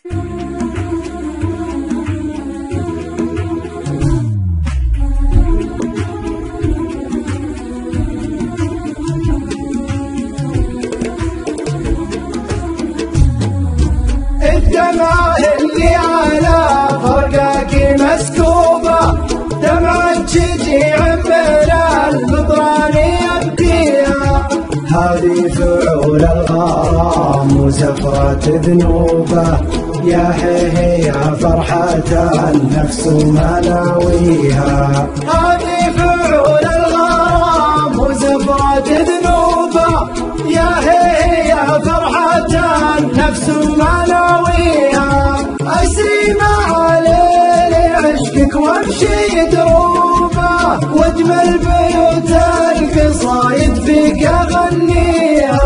الدمع اللي على فرقك مسكوبة، دمعة شجيع من البطران يبكيها، هذه فعول الغرام وزفرة ذنوبه، يا هي يا فرحة النفس ومناويها، هذه فعول الغرام وزفرة ذنوبه، يا هي يا فرحة النفس ومناويها، أسري مع ليل عشقك وامشي دروبه، واجمل بيوت القصايد فيك اغنيها،